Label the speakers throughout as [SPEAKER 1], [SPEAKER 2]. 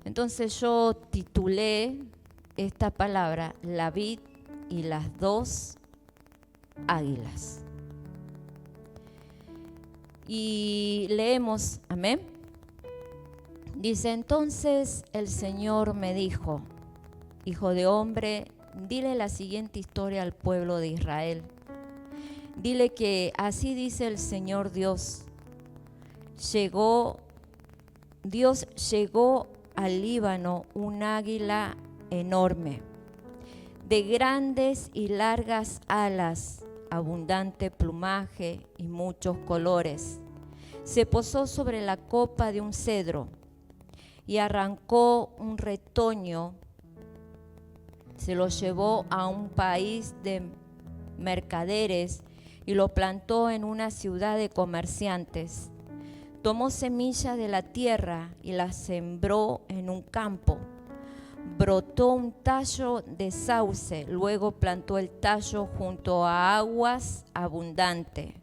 [SPEAKER 1] Entonces yo titulé esta palabra, la vid y las dos águilas. Y leemos, amén. Dice, entonces el Señor me dijo, hijo de hombre, dile la siguiente historia al pueblo de Israel. Dile que así dice el Señor Dios. Dios llegó al Líbano un águila enorme, de grandes y largas alas, abundante plumaje y muchos colores. Se posó sobre la copa de un cedro y arrancó un retoño. Se lo llevó a un país de mercaderes y lo plantó en una ciudad de comerciantes. Tomó semilla de la tierra y la sembró en un campo. Brotó un tallo de sauce, luego plantó el tallo junto a aguas abundante.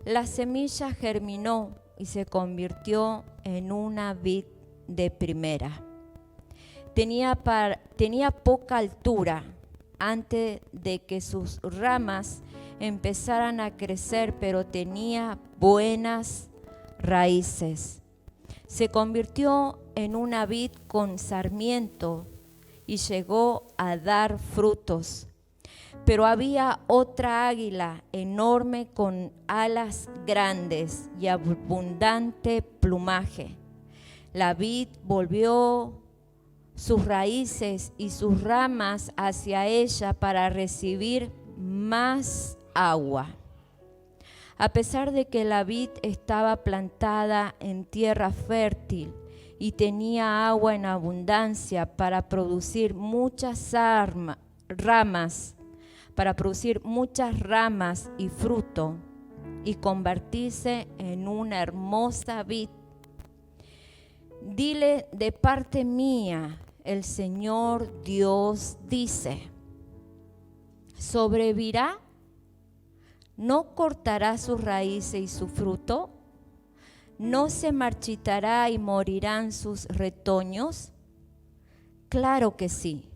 [SPEAKER 1] La semilla germinó y se convirtió en una vid de primera. Tenía poca altura antes de que sus ramas empezaran a crecer, pero tenía buenas raíces. Se convirtió en una vid con sarmiento y llegó a dar frutos. Pero había otra águila enorme con alas grandes y abundante plumaje. La vid volvió sus raíces y sus ramas hacia ella para recibir más agua. A pesar de que la vid estaba plantada en tierra fértil y tenía agua en abundancia para producir muchas ramas y fruto y convertirse en una hermosa vid. Dile de parte mía, el Señor Dios dice, ¿sobrevivirá? ¿No cortará sus raíces y su fruto? ¿No se marchitará y morirán sus retoños? Claro que sí.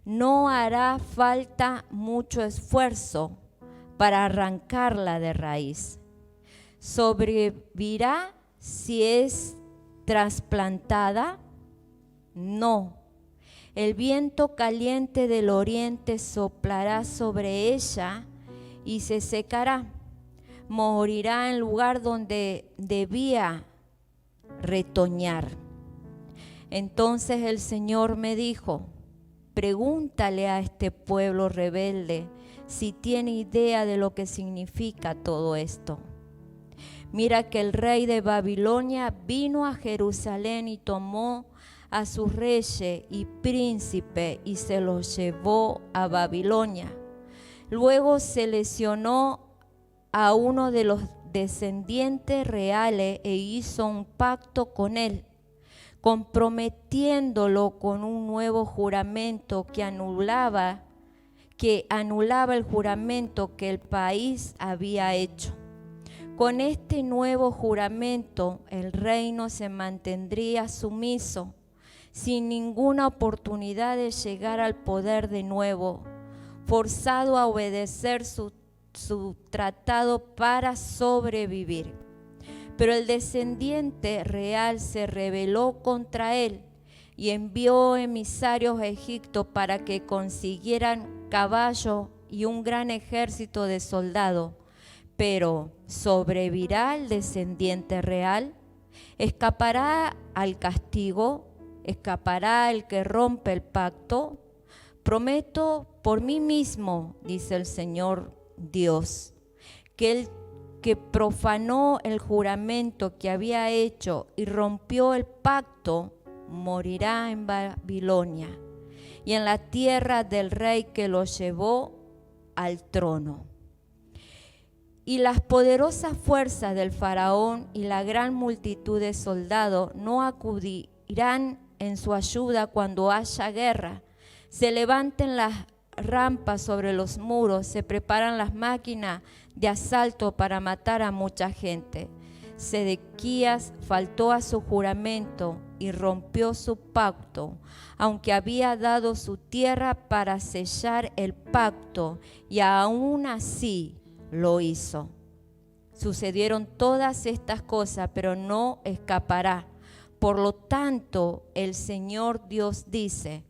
[SPEAKER 1] No hará falta mucho esfuerzo para arrancarla de raíz. ¿Sobrevivirá si es trasplantada? No. El viento caliente del oriente soplará sobre ella y se secará. Morirá en lugar donde debía retoñar. Entonces el Señor me dijo, pregúntale a este pueblo rebelde si tiene idea de lo que significa todo esto. Mira que el rey de Babilonia vino a Jerusalén y tomó a sus reyes y príncipes y se los llevó a Babilonia. Luego seleccionó a uno de los descendientes reales e hizo un pacto con él, comprometiéndolo con un nuevo juramento que anulaba el juramento que el país había hecho. Con este nuevo juramento, el reino se mantendría sumiso, sin ninguna oportunidad de llegar al poder de nuevo, forzado a obedecer su tratado para sobrevivir. Pero el descendiente real se rebeló contra él y envió emisarios a Egipto para que consiguieran caballos y un gran ejército de soldados. Pero ¿sobrevivirá el descendiente real? ¿Escapará al castigo? ¿Escapará el que rompe el pacto? Prometo por mí mismo, dice el Señor Dios, que el que profanó el juramento que había hecho y rompió el pacto, morirá en Babilonia y en la tierra del rey que lo llevó al trono. Y las poderosas fuerzas del faraón y la gran multitud de soldados no acudirán en su ayuda cuando haya guerra. Se levanten las rampas sobre los muros, se preparan las máquinas de asalto para matar a mucha gente. Sedequías faltó a su juramento y rompió su pacto, aunque había dado su tierra para sellar el pacto, y aún así lo hizo. Sucedieron todas estas cosas, pero no escapará. Por lo tanto, el Señor Dios dice: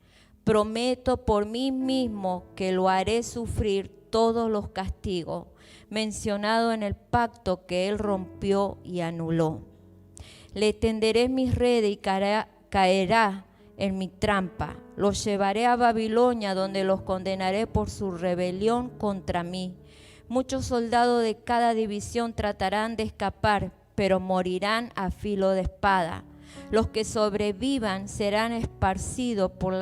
[SPEAKER 1] prometo por mí mismo que lo haré sufrir todos los castigos mencionados en el pacto que él rompió y anuló. Le tenderé mis redes y caerá en mi trampa. Los llevaré a Babilonia, donde los condenaré por su rebelión contra mí. Muchos soldados de cada división tratarán de escapar, pero morirán a filo de espada. Los que sobrevivan serán esparcidos por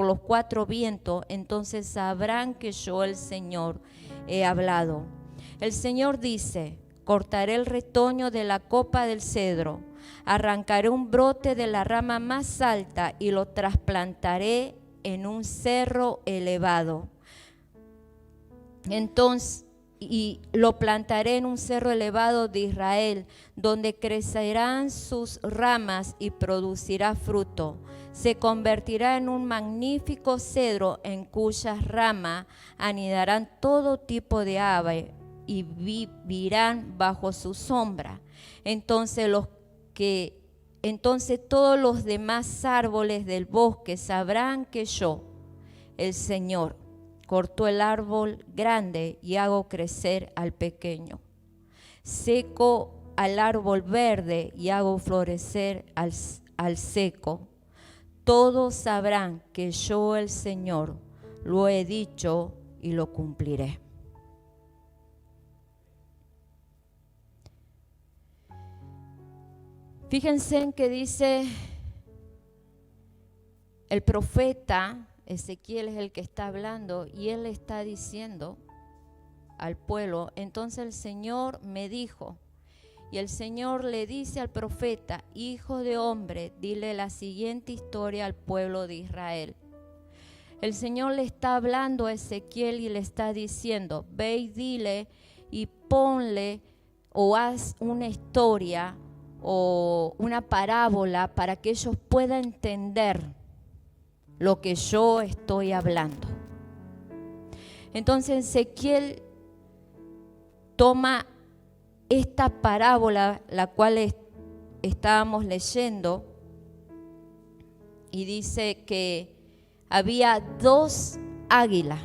[SPEAKER 1] los cuatro vientos, entonces sabrán que yo, el Señor, he hablado. El Señor dice: cortaré el retoño de la copa del cedro, arrancaré un brote de la rama más alta y lo trasplantaré en un cerro elevado. Entonces, y lo plantaré en un cerro elevado de Israel, donde crecerán sus ramas y producirá fruto. Se convertirá en un magnífico cedro en cuyas ramas anidarán todo tipo de ave y vivirán bajo su sombra. Entonces todos los demás árboles del bosque sabrán que yo, el Señor, cortó el árbol grande y hago crecer al pequeño. Seco al árbol verde y hago florecer al seco. Todos sabrán que yo, el Señor, lo he dicho y lo cumpliré. Fíjense en que dice el profeta Ezequiel, es el que está hablando, y él está diciendo al pueblo: entonces el Señor me dijo, y el Señor le dice al profeta: hijo de hombre, dile la siguiente historia al pueblo de Israel. El Señor le está hablando a Ezequiel y le está diciendo: ve y dile y ponle o haz una historia o una parábola para que ellos puedan entender lo que yo estoy hablando. Entonces Ezequiel toma esta parábola, la cual estábamos leyendo, y dice que había dos águilas,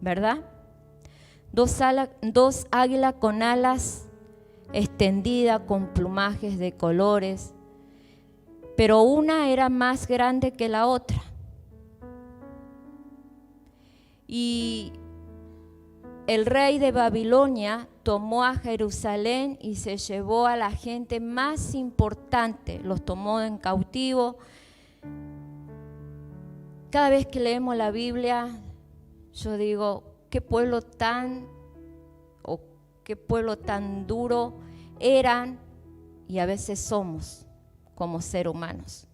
[SPEAKER 1] ¿verdad? Dos águilas con alas extendidas, con plumajes de colores, pero una era más grande que la otra. Y el rey de Babilonia tomó a Jerusalén y se llevó a la gente más importante, los tomó en cautivo. Cada vez que leemos la Biblia, yo digo: qué pueblo tan duro eran, y a veces somos como seres humanos.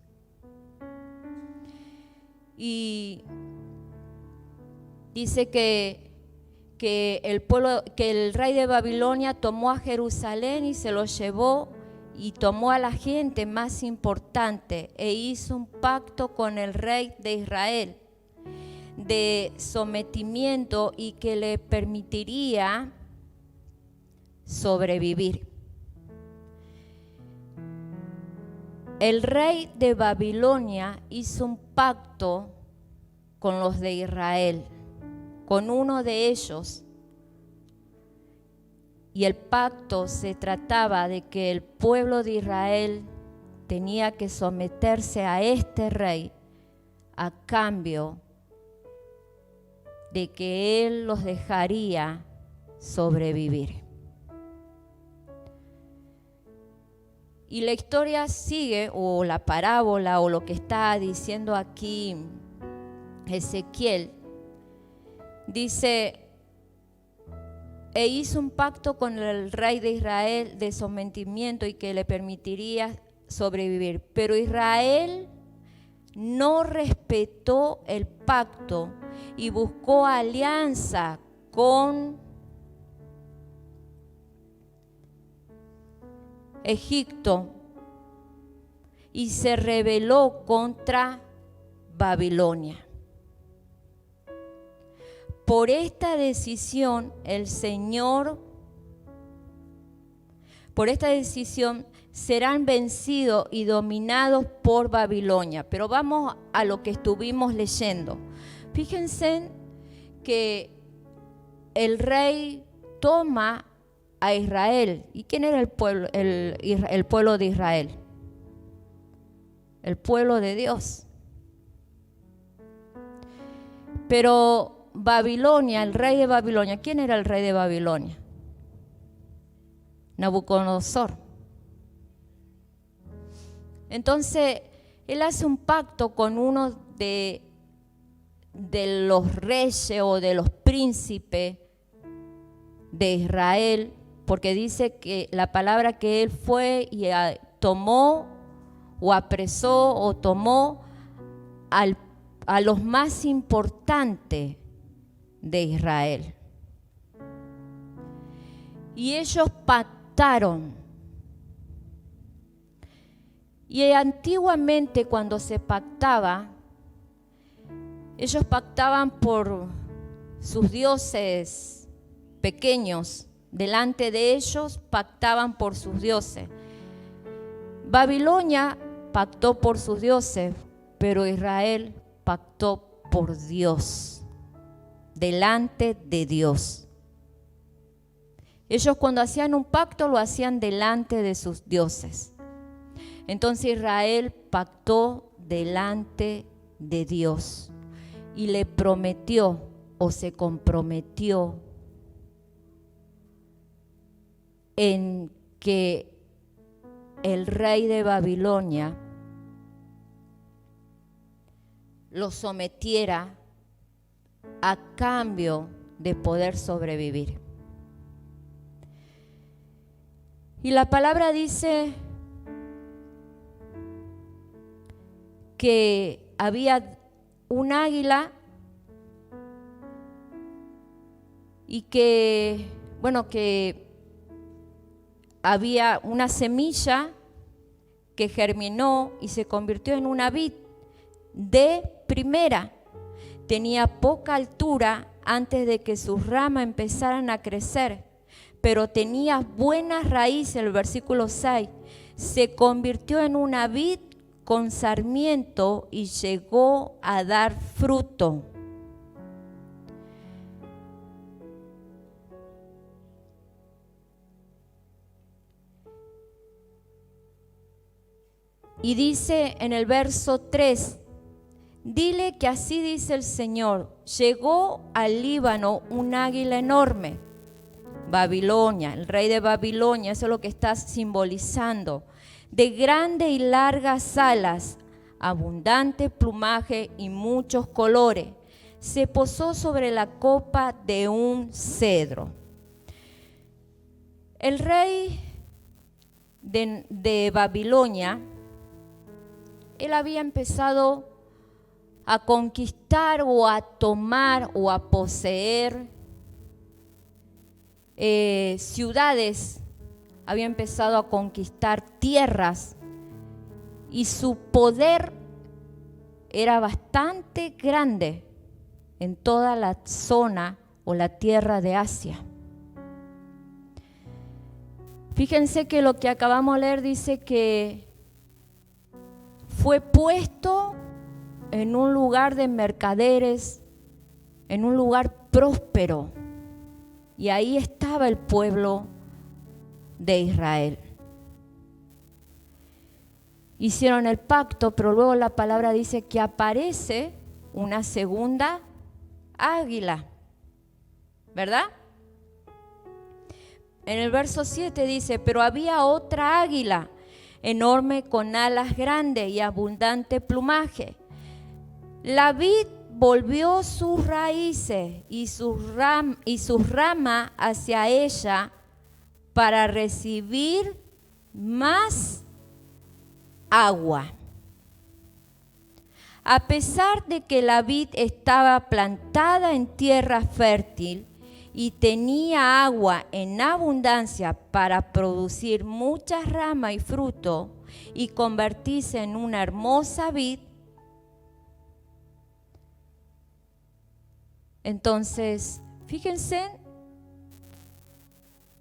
[SPEAKER 1] Y dice que el rey de Babilonia tomó a Jerusalén y se lo llevó, y tomó a la gente más importante e hizo un pacto con el rey de Israel de sometimiento y que le permitiría sobrevivir. El rey de Babilonia hizo un pacto con los de Israel, con uno de ellos, y el pacto se trataba de que el pueblo de Israel tenía que someterse a este rey a cambio de que él los dejaría sobrevivir. Y la historia sigue, o la parábola, o lo que está diciendo aquí Ezequiel, dice: e hizo un pacto con el rey de Israel de sometimiento y que le permitiría sobrevivir. Pero Israel no respetó el pacto y buscó alianza con Egipto y se rebeló contra Babilonia. Por esta decisión, serán vencidos y dominados por Babilonia. Pero vamos a lo que estuvimos leyendo. Fíjense que el rey toma a Israel. ¿Y quién era el pueblo? El pueblo de Israel. El pueblo de Dios. Pero Babilonia, el rey de Babilonia, ¿quién era el rey de Babilonia? Nabucodonosor. Entonces, él hace un pacto con uno de los reyes o de los príncipes de Israel, porque dice que la palabra que él fue y tomó o apresó o tomó a los más importantes de Israel. Y ellos pactaron. Y antiguamente cuando se pactaba, ellos pactaban por sus dioses pequeños. Delante de ellos pactaban por sus dioses. Babilonia pactó por sus dioses, pero Israel pactó por Dios, delante de Dios. Ellos cuando hacían un pacto lo hacían delante de sus dioses. Entonces Israel pactó delante de Dios y le prometió o se comprometió en que el rey de Babilonia lo sometiera a cambio de poder sobrevivir. Y la palabra dice que había un águila y que había una semilla que germinó y se convirtió en una vid de primera. Tenía poca altura antes de que sus ramas empezaran a crecer, pero tenía buenas raíces. El versículo 6, se convirtió en una vid con sarmiento y llegó a dar fruto. Y dice en el verso 3, dile que así dice el Señor, llegó al Líbano un águila enorme, Babilonia, el rey de Babilonia, eso es lo que está simbolizando, de grandes y largas alas, abundante plumaje y muchos colores, se posó sobre la copa de un cedro. El rey de Babilonia, él había empezado a conquistar o a tomar o a poseer ciudades, había empezado a conquistar tierras y su poder era bastante grande en toda la zona o la tierra de Asia. Fíjense que lo que acabamos de leer dice que fue puesto en un lugar de mercaderes, en un lugar próspero, y ahí estaba el pueblo de Israel. Hicieron el pacto, pero luego la palabra dice que aparece una segunda águila, ¿verdad? En el verso 7 dice, pero había otra águila enorme con alas grandes y abundante plumaje. La vid volvió sus raíces y sus ramas hacia ella para recibir más agua. A pesar de que la vid estaba plantada en tierra fértil y tenía agua en abundancia para producir muchas ramas y fruto y convertirse en una hermosa vid, entonces fíjense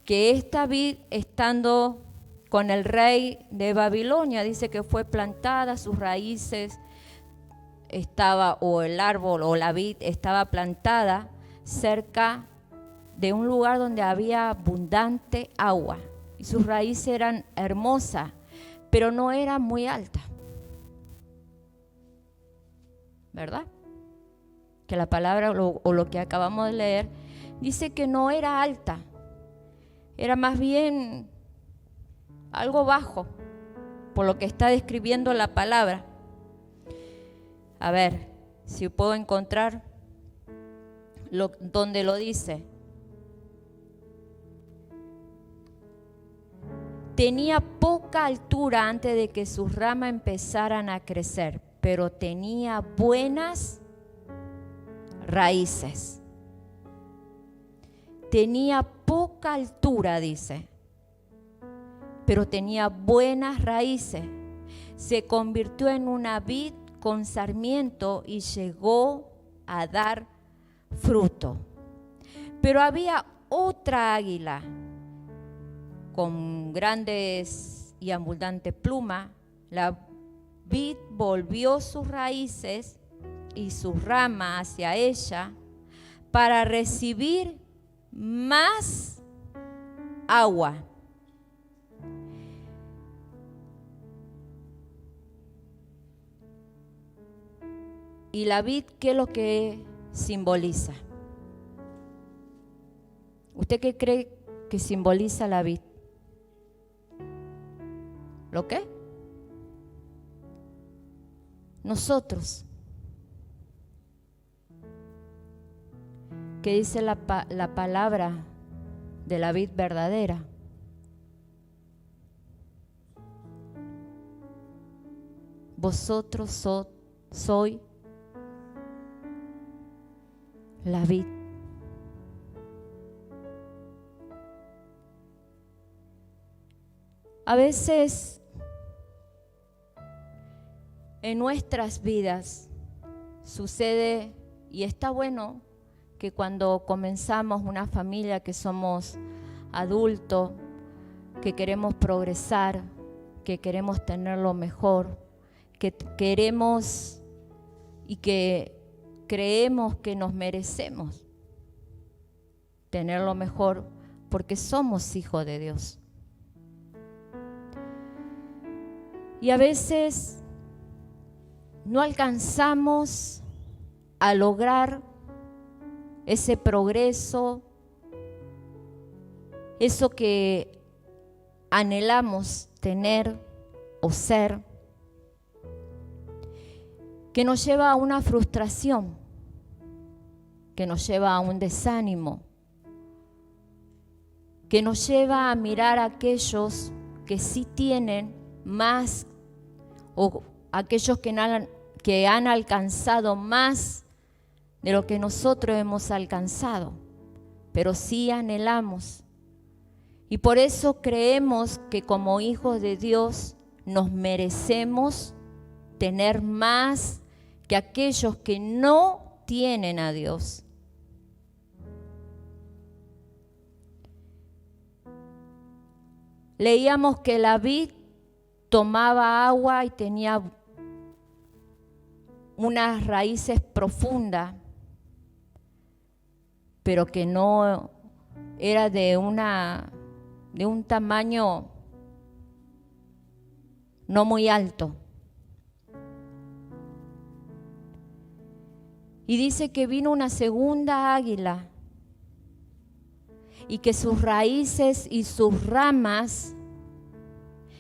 [SPEAKER 1] que esta vid, estando con el rey de Babilonia, dice que fue plantada, sus raíces estaba, o el árbol o la vid estaba plantada cerca de un lugar donde había abundante agua y sus raíces eran hermosas, pero no eran muy altas, ¿verdad? Que la palabra o lo que acabamos de leer dice que no era alta, era más bien algo bajo, por lo que está describiendo la palabra. A ver, si puedo encontrar donde lo dice. Tenía poca altura antes de que sus ramas empezaran a crecer, pero tenía buenas raíces. Tenía poca altura, dice, pero tenía buenas raíces. Se convirtió en una vid con sarmiento y llegó a dar fruto. Pero había otra águila con grandes y abundantes plumas. La vid volvió sus raíces y sus ramas hacia ella para recibir más agua. ¿Y la vid qué es lo que simboliza? ¿Usted qué cree que simboliza la vid? ¿Lo qué? Nosotros. ¿Qué dice la palabra de la vid verdadera? Vosotros sois la vid. A veces en nuestras vidas sucede, y está bueno, que cuando comenzamos una familia, que somos adultos, que queremos progresar, que queremos tener lo mejor, que queremos y que creemos que nos merecemos tener lo mejor porque somos hijos de Dios. Y a veces no alcanzamos a lograr ese progreso, eso que anhelamos tener o ser, que nos lleva a una frustración, que nos lleva a un desánimo, que nos lleva a mirar a aquellos que sí tienen más, o aquellos que han alcanzado más de lo que nosotros hemos alcanzado, pero sí anhelamos. Y por eso creemos que como hijos de Dios nos merecemos tener más que aquellos que no tienen a Dios. Leíamos que la vid tomaba agua y tenía unas raíces profundas, pero que no era de un tamaño no muy alto. Y dice que vino una segunda águila y que sus raíces y sus ramas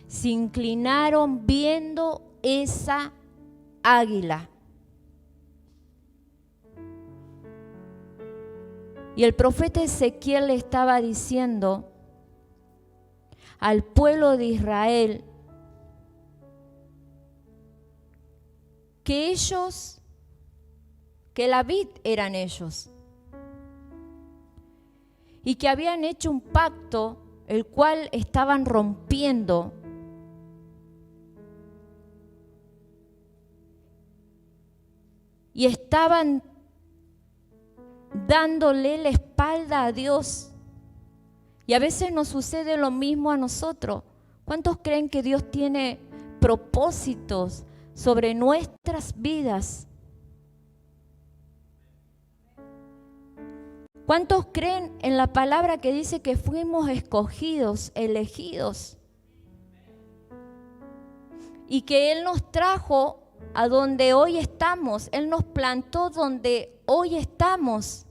[SPEAKER 1] se inclinaron viendo esa águila. Y el profeta Ezequiel le estaba diciendo al pueblo de Israel que la vid eran ellos. y que habían hecho un pacto el cual estaban rompiendo. Y estaban dándole la espalda a Dios. Y a veces nos sucede lo mismo a nosotros. ¿Cuántos creen que Dios tiene propósitos sobre nuestras vidas? ¿Cuántos creen en la palabra que dice que fuimos escogidos, elegidos? Y que Él nos trajo a donde hoy estamos. Él nos plantó donde hoy estamos.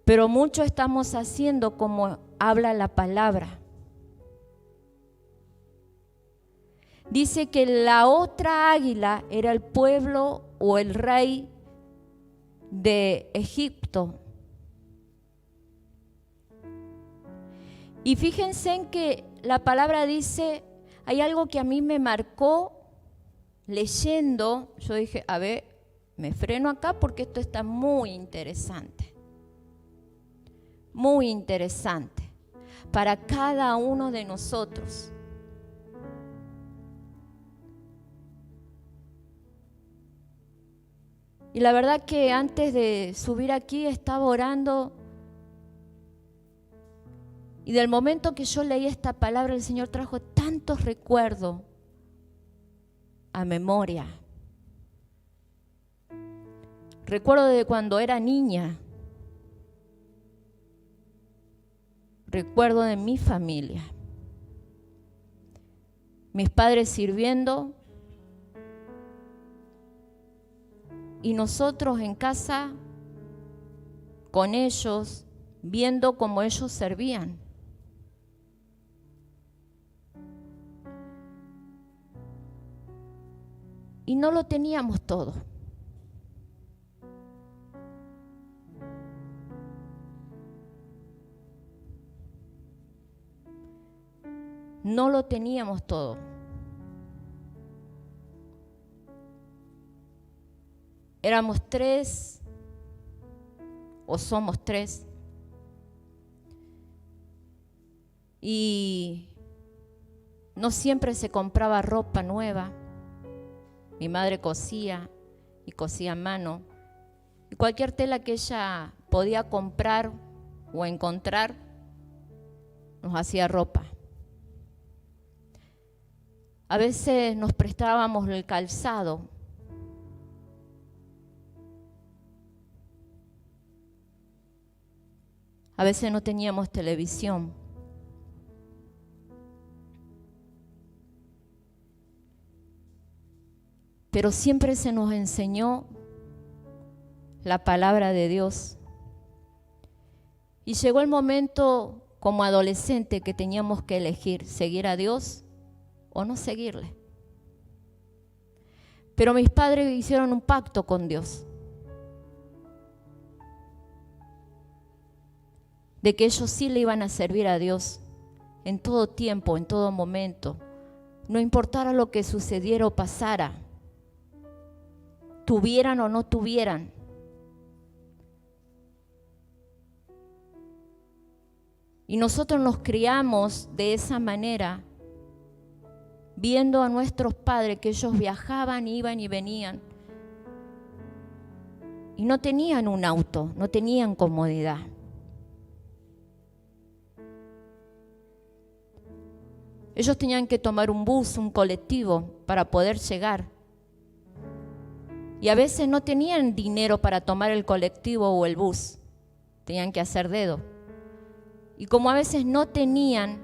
[SPEAKER 1] Pero mucho estamos haciendo como habla la palabra. Dice que la otra águila era el pueblo o el rey de Egipto. Y fíjense en que la palabra dice, hay algo que a mí me marcó leyendo. Yo dije, a ver, me freno acá porque esto está muy interesante. Muy interesante para cada uno de nosotros. Y la verdad que antes de subir aquí estaba orando, y del momento que yo leí esta palabra, el Señor trajo tantos recuerdos a memoria. Recuerdo de cuando era niña. Recuerdo de mi familia. Mis padres sirviendo. Y nosotros en casa con ellos, viendo cómo ellos servían. Y no lo teníamos todo. No lo teníamos todo. Éramos 3, o somos 3. Y no siempre se compraba ropa nueva. Mi madre cosía y cosía a mano. Y cualquier tela que ella podía comprar o encontrar, nos hacía ropa. A veces nos prestábamos el calzado. A veces no teníamos televisión. Pero siempre se nos enseñó la palabra de Dios. Y llegó el momento como adolescente que teníamos que elegir seguir a Dios o no seguirle. Pero mis padres hicieron un pacto con Dios. De que ellos sí le iban a servir a Dios en todo tiempo, en todo momento. No importara lo que sucediera o pasara. Tuvieran o no tuvieran. Y nosotros nos criamos de esa manera, viendo a nuestros padres que ellos viajaban, iban y venían. Y no tenían un auto, no tenían comodidad. Ellos tenían que tomar un bus, un colectivo para poder llegar. Y a veces no tenían dinero para tomar el colectivo o el bus. Tenían que hacer dedo. Y como a veces no tenían,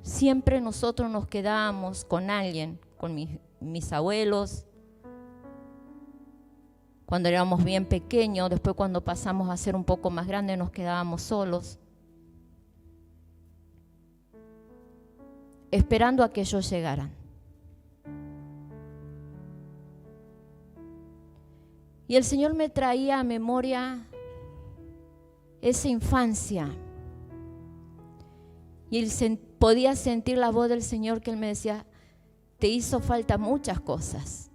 [SPEAKER 1] siempre nosotros nos quedábamos con alguien, con mis abuelos. Cuando éramos bien pequeños, después cuando pasamos a ser un poco más grandes nos quedábamos solos. Esperando a que ellos llegaran. Y el Señor me traía a memoria esa infancia. Y él podía sentir la voz del Señor que Él me decía, te hizo falta muchas cosas.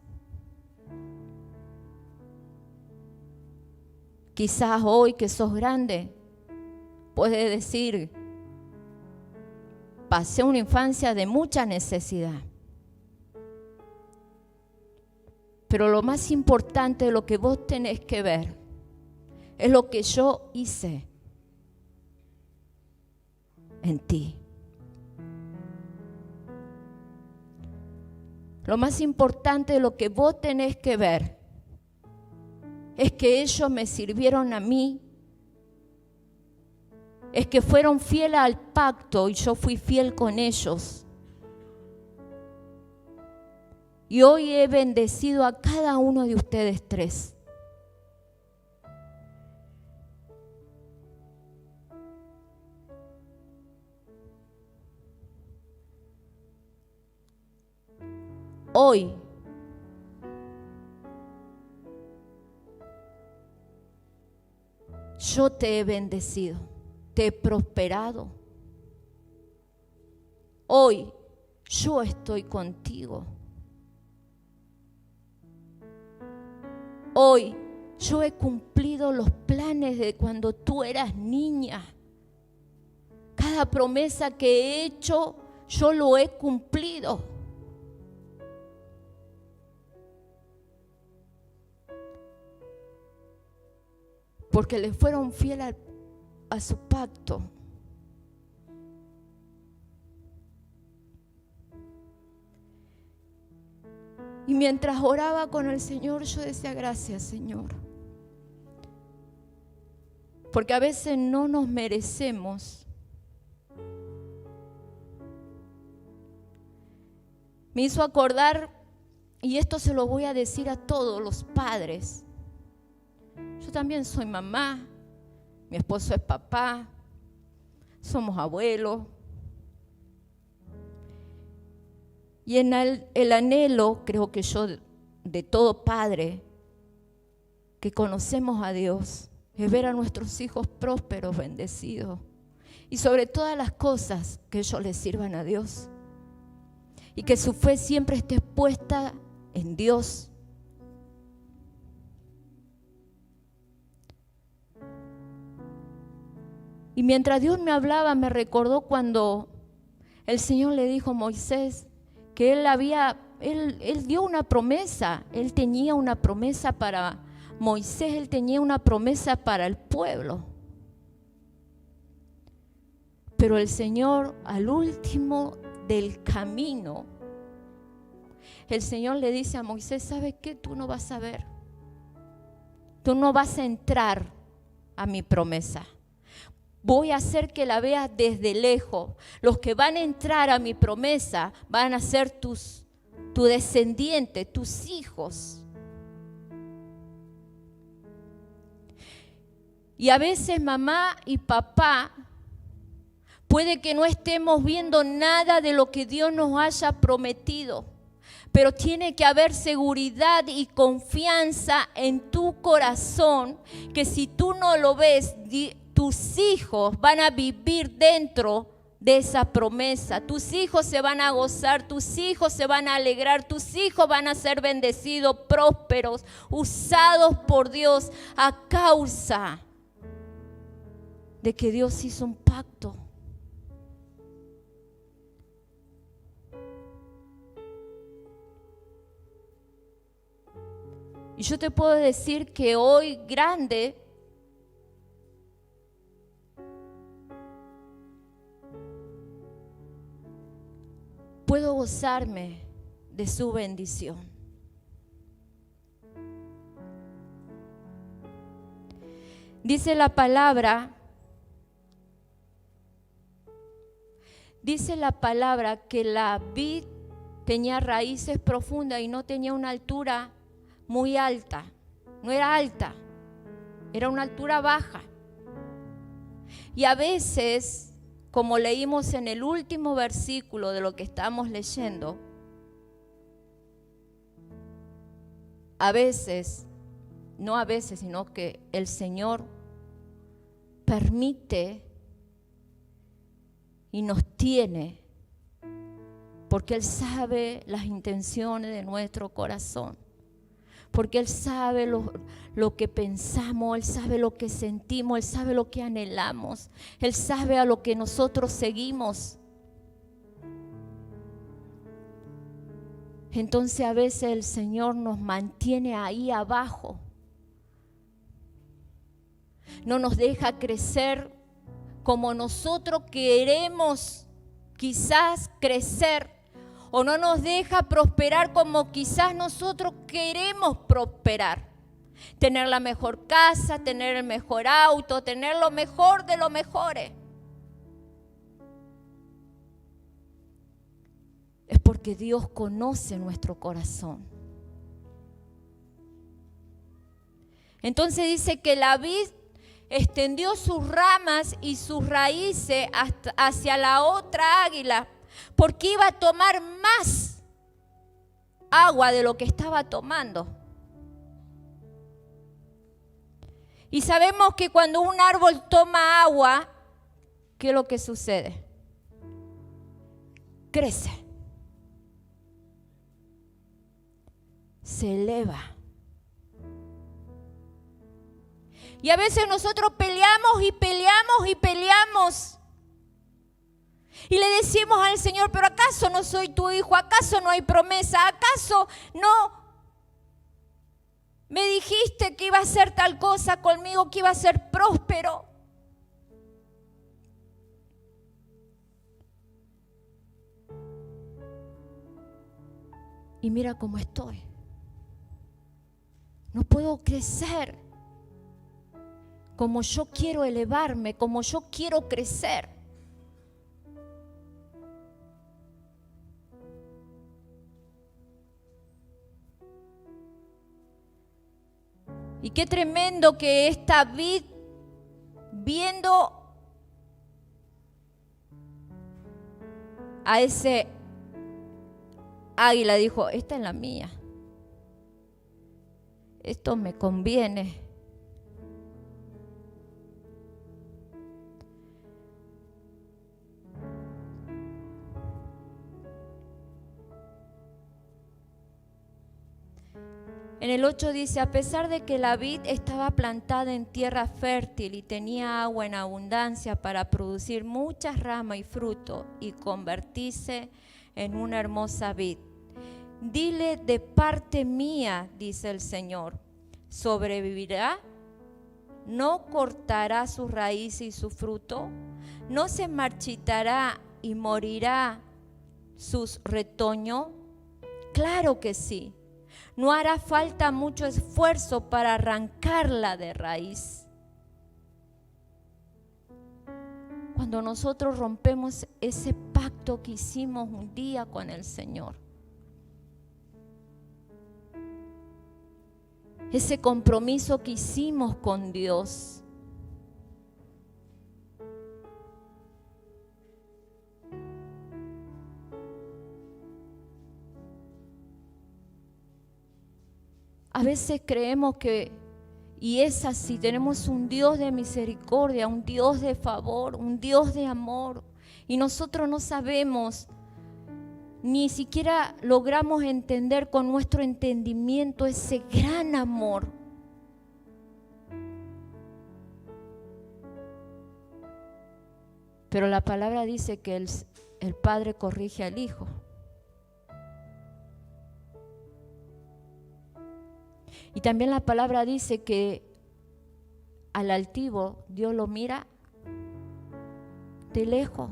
[SPEAKER 1] Quizás hoy que sos grande, puedes decir, pasé una infancia de mucha necesidad. Pero lo más importante de lo que vos tenés que ver es lo que yo hice en ti. Lo más importante de lo que vos tenés que ver es que ellos me sirvieron a mí, es que fueron fieles al pacto y yo fui fiel con ellos. Y hoy he bendecido a cada uno de ustedes tres. Hoy yo te he bendecido, te he prosperado. Hoy yo estoy contigo. Hoy yo he cumplido los planes de cuando tú eras niña. Cada promesa que he hecho, yo lo he cumplido. Porque le fueron fieles a su pacto. Y mientras oraba con el Señor, yo decía, gracias, Señor. Porque a veces no nos merecemos. Me hizo acordar, y esto se lo voy a decir a todos los padres. Yo también soy mamá, mi esposo es papá, somos abuelos. Y en el anhelo, creo que yo, de todo padre que conocemos a Dios, es ver a nuestros hijos prósperos, bendecidos. Y sobre todas las cosas, que ellos les sirvan a Dios. Y que su fe siempre esté puesta en Dios. Y mientras Dios me hablaba, me recordó cuando el Señor le dijo a Moisés que él dio una promesa. Él tenía una promesa para Moisés, él tenía una promesa para el pueblo. Pero el Señor, al último del camino, el Señor le dice a Moisés, ¿sabes qué? Tú no vas a ver. Tú no vas a entrar a mi promesa. Voy a hacer que la veas desde lejos. Los que van a entrar a mi promesa van a ser tu descendiente, tus hijos. Y a veces mamá y papá, puede que no estemos viendo nada de lo que Dios nos haya prometido, pero tiene que haber seguridad y confianza en tu corazón, que si tú no lo ves, tus hijos van a vivir dentro de esa promesa. Tus hijos se van a gozar, tus hijos se van a alegrar, tus hijos van a ser bendecidos, prósperos, usados por Dios a causa de que Dios hizo un pacto. Y yo te puedo decir que hoy grande, puedo gozarme de su bendición. Dice la palabra que la vid tenía raíces profundas y no tenía una altura muy alta. No era alta, era una altura baja. Y a veces, como leímos en el último versículo de lo que estamos leyendo, sino que el Señor permite y nos tiene, porque Él sabe las intenciones de nuestro corazón. porque Él sabe lo que pensamos, Él sabe lo que sentimos, Él sabe lo que anhelamos, Él sabe a lo que nosotros seguimos. Entonces a veces el Señor nos mantiene ahí abajo, no nos deja crecer como nosotros queremos quizás crecer, o no nos deja prosperar como quizás nosotros queremos prosperar. Tener la mejor casa, tener el mejor auto, tener lo mejor de lo mejores. Es porque Dios conoce nuestro corazón. Entonces dice que la vid extendió sus ramas y sus raíces hacia la otra águila, porque iba a tomar más agua de lo que estaba tomando. Y sabemos que cuando un árbol toma agua, ¿qué es lo que sucede? Crece, se eleva. Y a veces nosotros peleamos y peleamos y peleamos. Y le decimos al Señor, pero ¿acaso no soy tu hijo? ¿Acaso no hay promesa? ¿Acaso no me dijiste que iba a hacer tal cosa conmigo, que iba a ser próspero? Y mira cómo estoy. No puedo crecer como yo quiero elevarme, como yo quiero crecer. Y qué tremendo que esta vid, viendo a ese águila, dijo, esta es la mía. Esto me conviene. En el 8 dice, a pesar de que la vid estaba plantada en tierra fértil y tenía agua en abundancia para producir muchas ramas y fruto y convertirse en una hermosa vid. Dile, de parte mía, dice el Señor, sobrevivirá, no cortará su raíz y su fruto, no se marchitará y morirá sus retoños. Claro que sí. No hará falta mucho esfuerzo para arrancarla de raíz. Cuando nosotros rompemos ese pacto que hicimos un día con el Señor, ese compromiso que hicimos con Dios, a veces creemos que, y es así, tenemos un Dios de misericordia, un Dios de favor, un Dios de amor, y nosotros no sabemos, ni siquiera logramos entender con nuestro entendimiento ese gran amor. Pero la palabra dice que el Padre corrige al Hijo. Y también la palabra dice que al altivo Dios lo mira de lejos.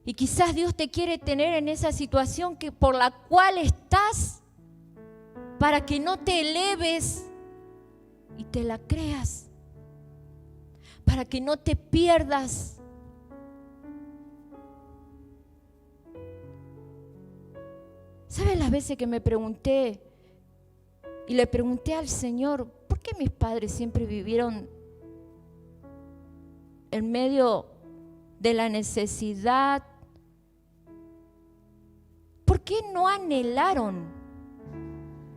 [SPEAKER 1] Y quizás Dios te quiere tener en esa situación por la cual estás, para que no te eleves y te la creas, para que no te pierdas. ¿Sabes las veces que me pregunté y le pregunté al Señor, ¿por qué mis padres siempre vivieron en medio de la necesidad? ¿Por qué no anhelaron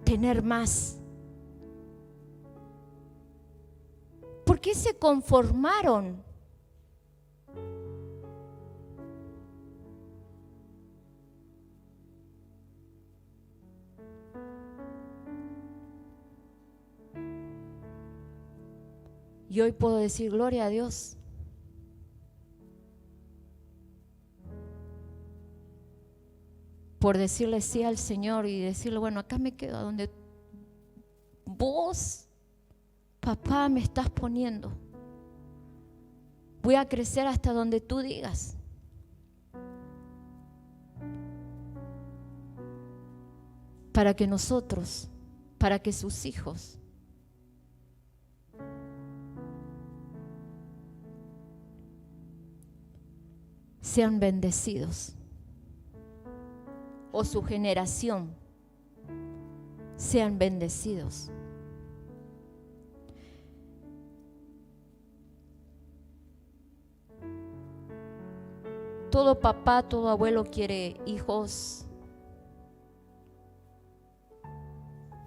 [SPEAKER 1] tener más? ¿Por qué se conformaron Y hoy puedo decir gloria a Dios. Por decirle sí al Señor y decirle, bueno, acá me quedo donde vos, papá, me estás poniendo. Voy a crecer hasta donde tú digas. Para que nosotros, para que sus hijos sean bendecidos, o su generación sean bendecidos. Todo papá, todo abuelo quiere hijos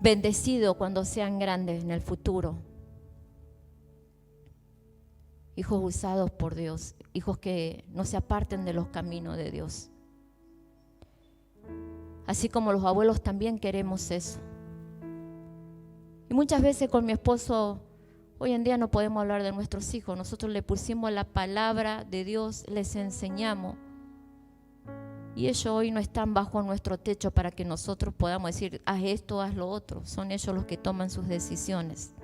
[SPEAKER 1] bendecidos cuando sean grandes en el futuro. Hijos usados por Dios, hijos que no se aparten de los caminos de Dios. Así como los abuelos también queremos eso. Y muchas veces con mi esposo, hoy en día no podemos hablar de nuestros hijos. Nosotros le pusimos la palabra de Dios, les enseñamos. Y ellos hoy no están bajo nuestro techo para que nosotros podamos decir, haz esto, haz lo otro. Son ellos los que toman sus decisiones.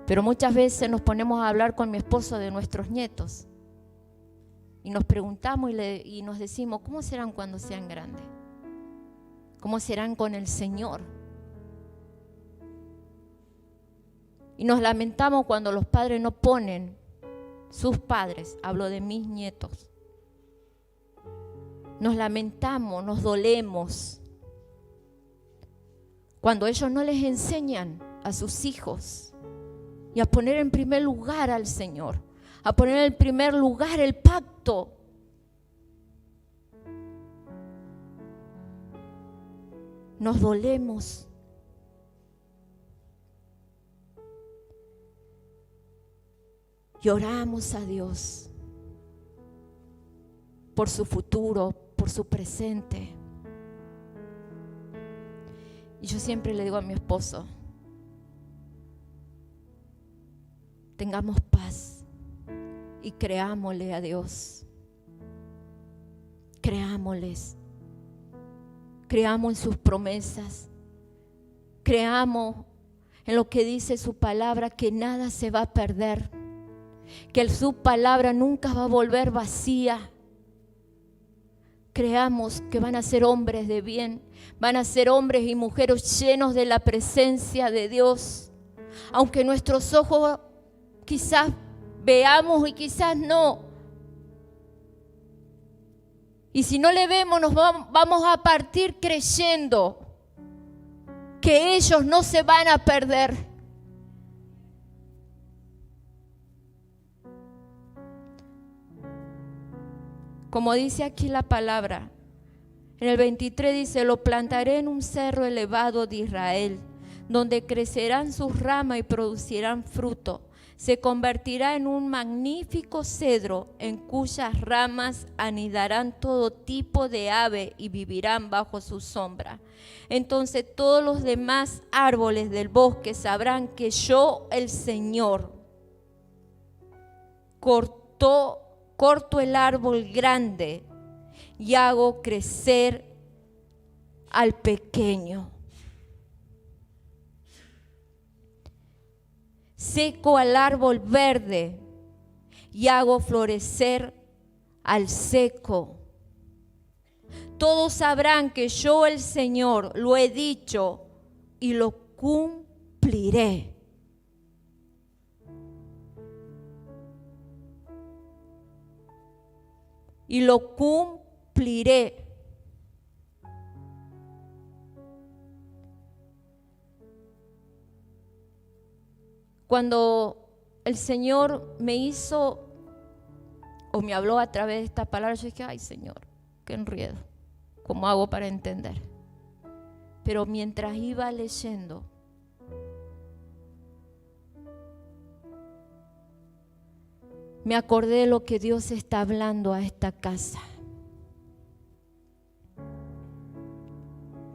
[SPEAKER 1] Pero muchas veces nos ponemos a hablar con mi esposo de nuestros nietos. Y nos preguntamos y nos decimos, ¿cómo serán cuando sean grandes? ¿Cómo serán con el Señor? Y nos lamentamos cuando los padres no ponen, sus padres, hablo de mis nietos. Nos lamentamos, nos dolemos. Cuando ellos no les enseñan a sus hijos y a poner en primer lugar al Señor, a poner en primer lugar el pacto. Nos dolemos. Y oramos a Dios por su futuro, por su presente. Y yo siempre le digo a mi esposo, tengamos paz y creámosle a Dios. Creámosles. Creamos en sus promesas. Creamos en lo que dice su palabra, que nada se va a perder. Que su palabra nunca va a volver vacía. Creamos que van a ser hombres de bien, van a ser hombres y mujeres llenos de la presencia de Dios. Aunque nuestros ojos quizás veamos y quizás no. Y si no le vemos, nos vamos a partir creyendo que ellos no se van a perder. Como dice aquí la palabra, en el 23 dice, lo plantaré en un cerro elevado de Israel, donde crecerán sus ramas y producirán fruto. Se convertirá en un magnífico cedro, en cuyas ramas anidarán todo tipo de ave y vivirán bajo su sombra. Entonces todos los demás árboles del bosque sabrán que yo, el Señor, corto el árbol grande y hago crecer al pequeño. Seco al árbol verde y hago florecer al seco. Todos sabrán que yo, el Señor, lo he dicho y lo cumpliré. Y lo cumpliré. Cuando el Señor me hizo o me habló a través de esta palabra, yo dije, ay Señor, qué enredo, ¿cómo hago para entender? Pero mientras iba leyendo, me acordé de lo que Dios está hablando a esta casa.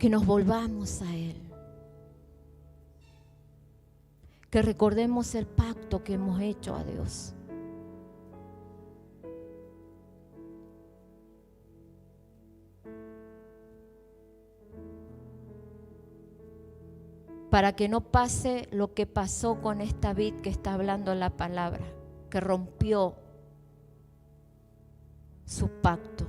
[SPEAKER 1] Que nos volvamos a Él. que recordemos el pacto que hemos hecho a Dios. Para que no pase lo que pasó con esta vid que está hablando la palabra, que rompió su pacto.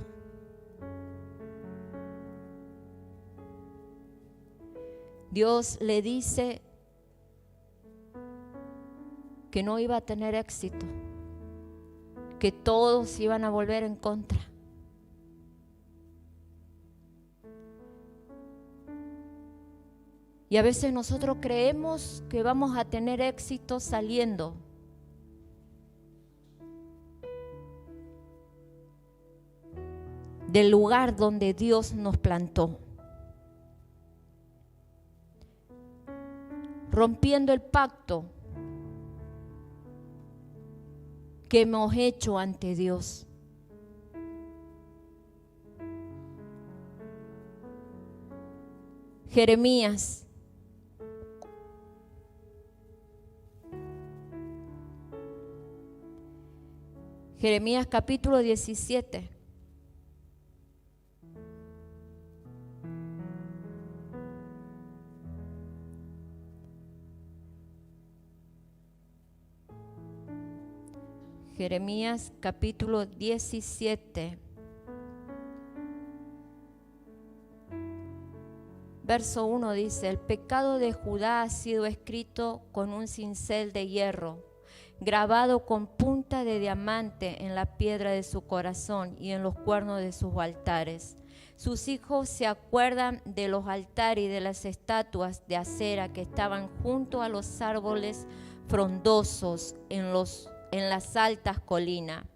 [SPEAKER 1] Dios le dice que no iba a tener éxito, que todos iban a volver en contra. Y a veces nosotros creemos que vamos a tener éxito saliendo. Del lugar donde Dios nos plantó. Rompiendo el pacto que hemos hecho ante Dios. Jeremías capítulo 17. Jeremías capítulo 17. Verso 1 dice: el pecado de Judá ha sido escrito con un cincel de hierro, grabado con punta de diamante en la piedra de su corazón y en los cuernos de sus altares. Sus hijos se acuerdan de los altares y de las estatuas de acera que estaban junto a los árboles frondosos en las altas colinas.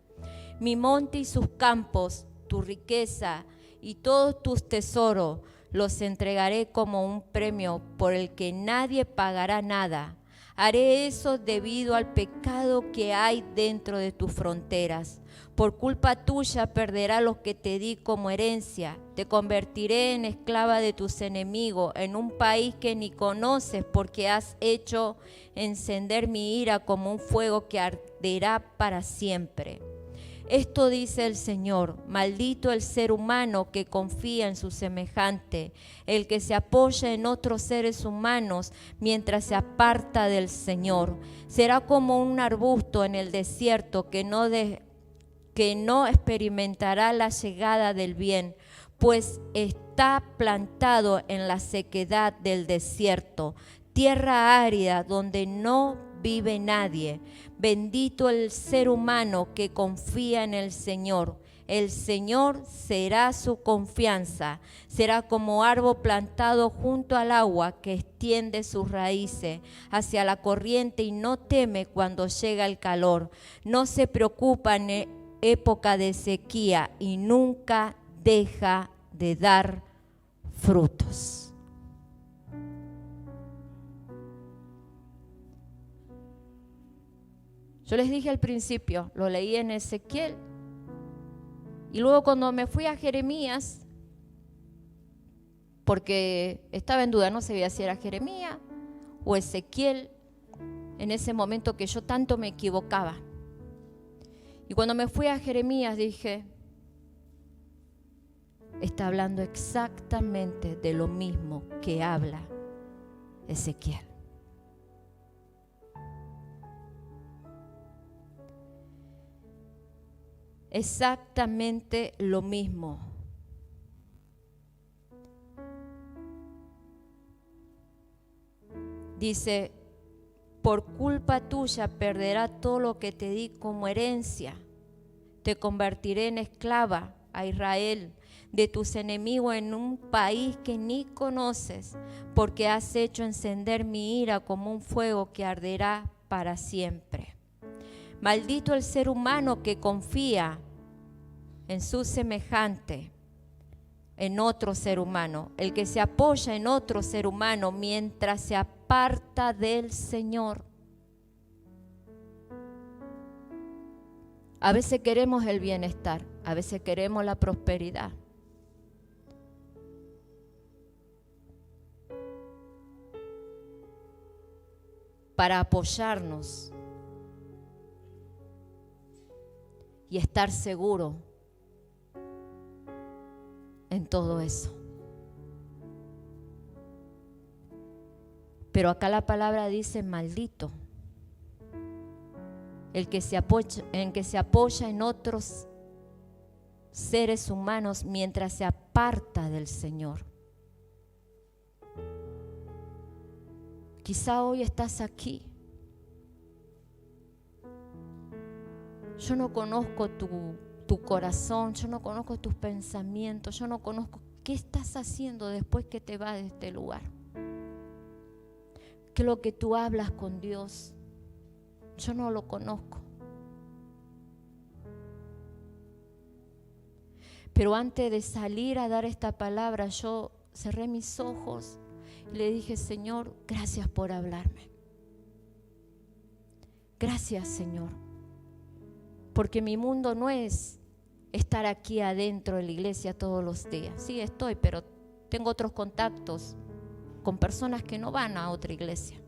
[SPEAKER 1] Mi monte y sus campos, tu riqueza y todos tus tesoros, los entregaré como un premio por el que nadie pagará nada. Haré eso debido al pecado que hay dentro de tus fronteras. Por culpa tuya perderás lo que te di como herencia. Te convertiré en esclava de tus enemigos, en un país que ni conoces, porque has hecho encender mi ira como un fuego que arderá para siempre. Esto dice el Señor: maldito el ser humano que confía en su semejante, el que se apoya en otros seres humanos mientras se aparta del Señor. Será como un arbusto en el desierto que no experimentará la llegada del bien, pues está plantado en la sequedad del desierto, tierra árida donde no vive nadie. Bendito el ser humano que confía en el Señor. El Señor será su confianza. Será como árbol plantado junto al agua que extiende sus raíces hacia la corriente y no teme cuando llega el calor. No se preocupa en época de sequía y nunca deja de dar frutos. Yo les dije al principio, lo leí en Ezequiel, y luego cuando me fui a Jeremías, porque estaba en duda, no sabía si era Jeremías o Ezequiel, en ese momento que yo tanto me equivocaba. Y cuando me fui a Jeremías dije, está hablando exactamente de lo mismo que habla Ezequiel. Exactamente lo mismo. Dice, por culpa tuya perderá todo lo que te di como herencia. Te convertiré en esclava a Israel, de tus enemigos, en un país que ni conoces, porque has hecho encender mi ira como un fuego que arderá para siempre. Maldito el ser humano que confía en su semejante, en otro ser humano, el que se apoya en otro ser humano mientras se aparta del Señor. A veces queremos el bienestar, a veces queremos la prosperidad. para apoyarnos y estar seguro en todo eso. Pero acá la palabra dice maldito el que se apoya en otros seres humanos mientras se aparta del Señor. Quizá hoy estás aquí. Yo no conozco tu corazón, yo no conozco tus pensamientos, yo no conozco qué estás haciendo después que te vas de este lugar. ¿Qué es lo que tú hablas con Dios? Yo no lo conozco. Pero antes de salir a dar esta palabra, yo cerré mis ojos y le dije, Señor, gracias por hablarme. Gracias, Señor. Porque mi mundo no es estar aquí adentro de la iglesia todos los días. Sí, estoy, pero tengo otros contactos con personas que no van a otra iglesia.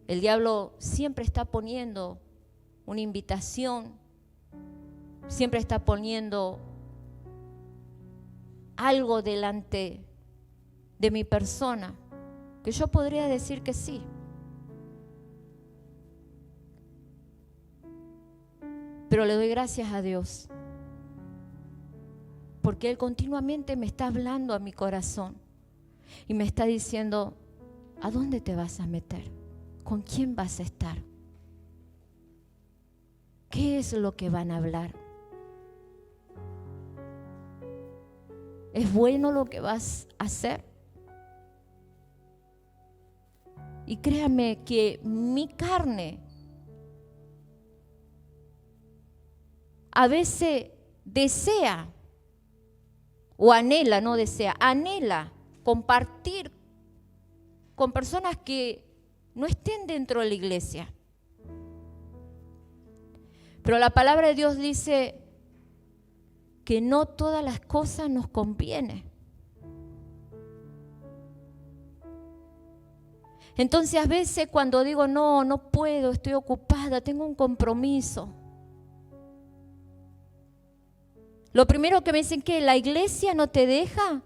[SPEAKER 1] El diablo siempre está poniendo una invitación, siempre está poniendo algo delante de mi persona, que yo podría decir que sí. Pero le doy gracias a Dios, porque Él continuamente me está hablando a mi corazón y me está diciendo, ¿a dónde te vas a meter? ¿Con quién vas a estar? ¿Qué es lo que van a hablar? ¿Es bueno lo que vas a hacer? Y créame que mi carne a veces desea o anhela, no desea, anhela compartir con personas que no estén dentro de la iglesia. Pero la palabra de Dios dice que no todas las cosas nos convienen. Entonces a veces cuando digo no puedo, estoy ocupada, tengo un compromiso. Lo primero que me dicen que la iglesia no te deja.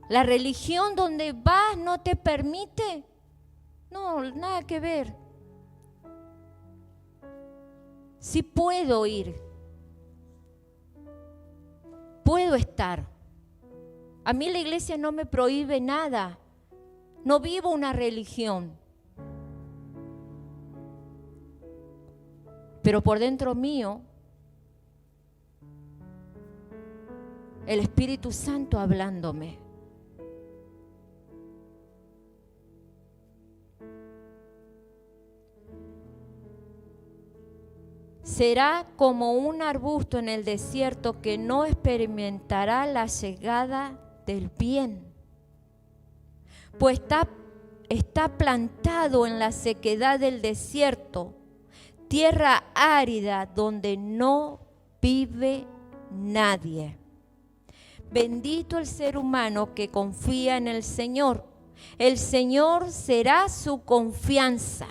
[SPEAKER 1] La religión donde vas no te permite. No, nada que ver. Sí puedo ir. Puedo estar. A mí la iglesia no me prohíbe nada. No vivo una religión. Pero por dentro mío, el Espíritu Santo hablándome. Será como un arbusto en el desierto que no experimentará la llegada del bien, pues está plantado en la sequedad del desierto, tierra árida donde no vive nadie. Bendito el ser humano que confía en el Señor. El Señor será su confianza.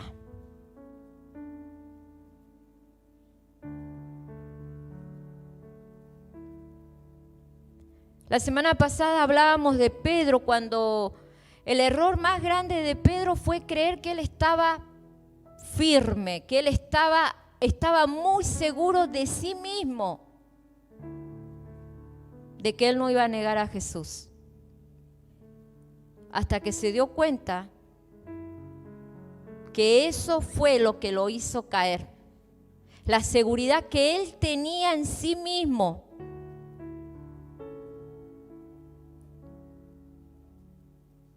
[SPEAKER 1] La semana pasada hablábamos de Pedro, cuando el error más grande de Pedro fue creer que él estaba firme, que él estaba muy seguro de sí mismo, de que él no iba a negar a Jesús. Hasta que se dio cuenta que eso fue lo que lo hizo caer. La seguridad que él tenía en sí mismo.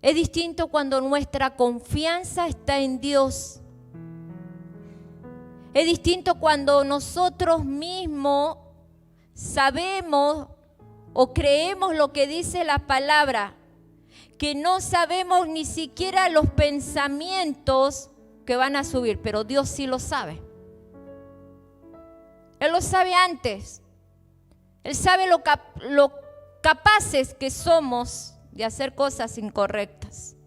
[SPEAKER 1] Es distinto cuando nuestra confianza está en Dios. Es distinto cuando nosotros mismos sabemos o creemos lo que dice la palabra, que no sabemos ni siquiera los pensamientos que van a subir, pero Dios sí lo sabe. Él lo sabe antes. Él sabe lo capaces que somos de hacer cosas incorrectas.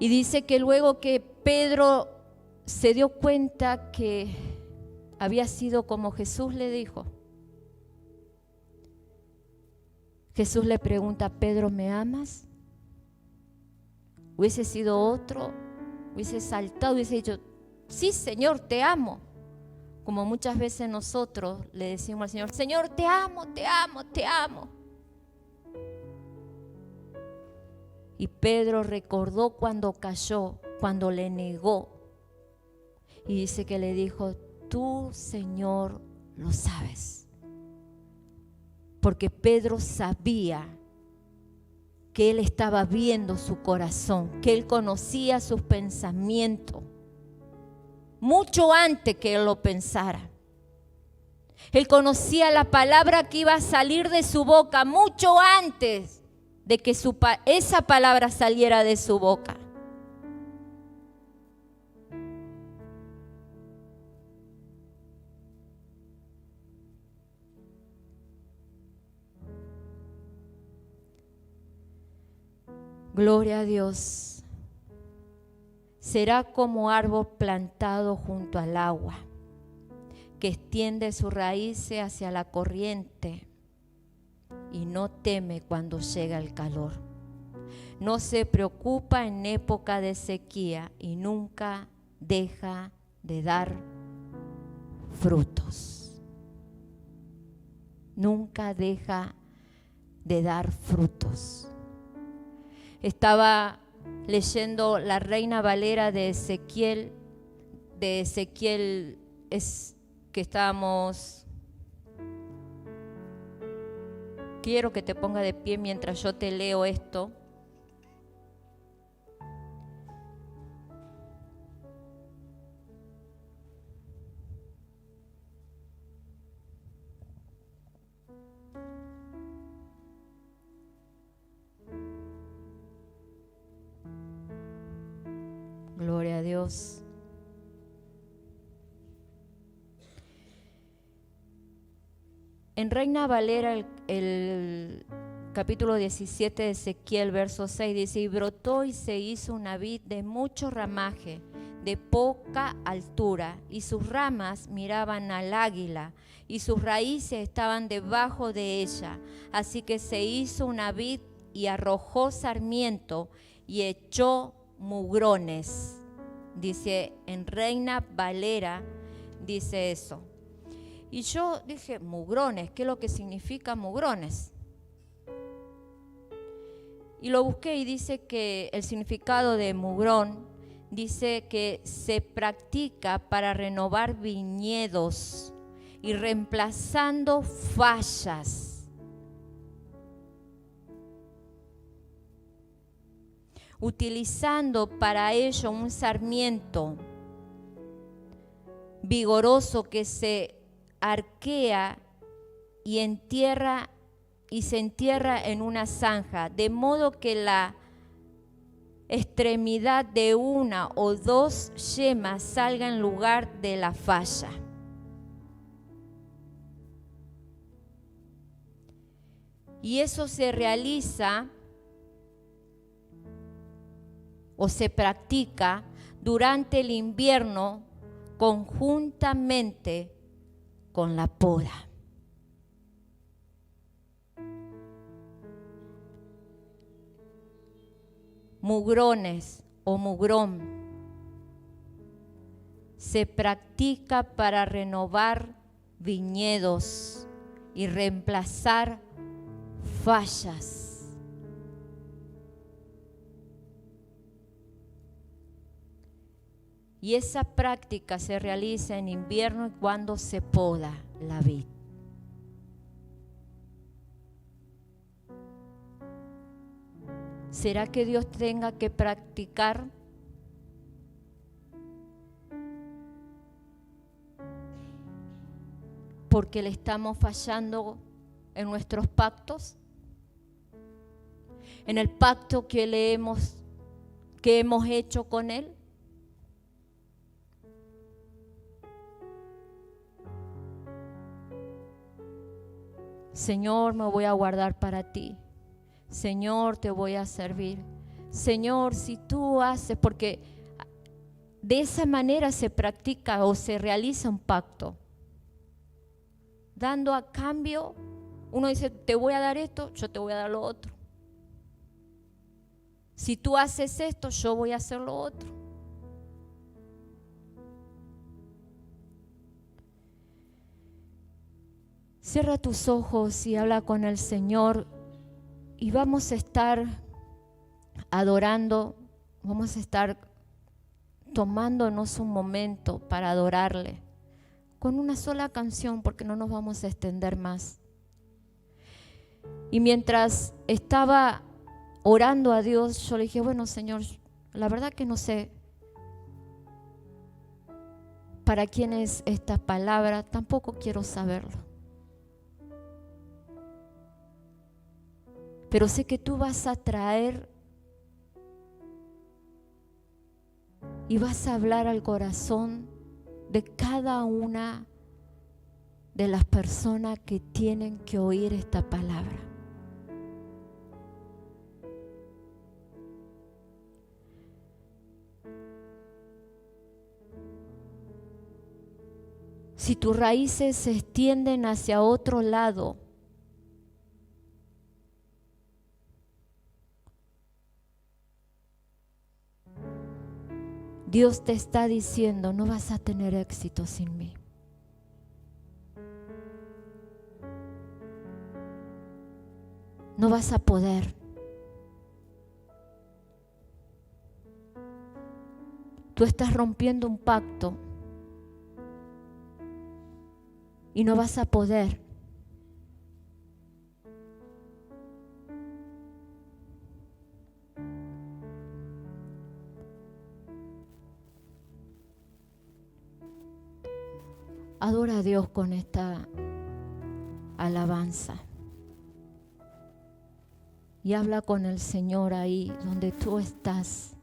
[SPEAKER 1] Y dice que luego que Pedro se dio cuenta que había sido como Jesús le dijo, Jesús le pregunta: Pedro, ¿me amas? Hubiese sido otro, hubiese saltado, hubiese dicho: sí, Señor, te amo. Como muchas veces nosotros le decimos al Señor: Señor, te amo, te amo, te amo. Y Pedro recordó cuando cayó, cuando le negó. Y dice que le dijo: tú, Señor, lo sabes. Porque Pedro sabía que él estaba viendo su corazón, que él conocía sus pensamientos, mucho antes que él lo pensara. Él conocía la palabra que iba a salir de su boca mucho antes de que esa palabra saliera de su boca. Gloria a Dios. Será como árbol plantado junto al agua, que extiende sus raíces hacia la corriente y no teme cuando llega el calor. No se preocupa en época de sequía y nunca deja de dar frutos. Nunca deja de dar frutos. Estaba leyendo la Reina Valera de Ezequiel es que estábamos. Quiero que te ponga de pie mientras yo te leo esto. Gloria a Dios. En Reina Valera, el capítulo 17 de Ezequiel, verso 6, dice: y brotó y se hizo una vid de mucho ramaje, de poca altura, y sus ramas miraban al águila, y sus raíces estaban debajo de ella. Así que se hizo una vid y arrojó sarmiento y echó mugrones. Dice en Reina Valera, dice eso. Y yo dije: mugrones, ¿qué es lo que significa mugrones? Y lo busqué y dice que el significado de mugrón, dice que se practica para renovar viñedos y reemplazando fallas. Utilizando para ello un sarmiento vigoroso que se arquea y se entierra en una zanja, de modo que la extremidad de una o dos yemas salga en lugar de la falla. Y eso se realiza o se practica durante el invierno conjuntamente con la poda. Mugrones o mugrón se practica para renovar viñedos y reemplazar fallas. Y esa práctica se realiza en invierno cuando se poda la vid. ¿Será que Dios tenga que practicar? Porque le estamos fallando en nuestros pactos, en el pacto que hemos hecho con Él. Señor, me voy a guardar para ti. Señor, te voy a servir. Señor, si tú haces, porque de esa manera se practica o se realiza un pacto. Dando a cambio, uno dice, te voy a dar esto, yo te voy a dar lo otro. Si tú haces esto, yo voy a hacer lo otro. Cierra tus ojos y habla con el Señor y vamos a estar adorando, vamos a estar tomándonos un momento para adorarle con una sola canción, porque no nos vamos a extender más. Y mientras estaba orando a Dios, yo le dije, bueno, Señor, la verdad que no sé para quién es esta palabra, tampoco quiero saberlo. Pero sé que tú vas a traer y vas a hablar al corazón de cada una de las personas que tienen que oír esta palabra. Si tus raíces se extienden hacia otro lado, Dios te está diciendo, no vas a tener éxito sin mí. No vas a poder. Tú estás rompiendo un pacto y no vas a poder. Adora a Dios con esta alabanza. Y habla con el Señor ahí donde tú estás.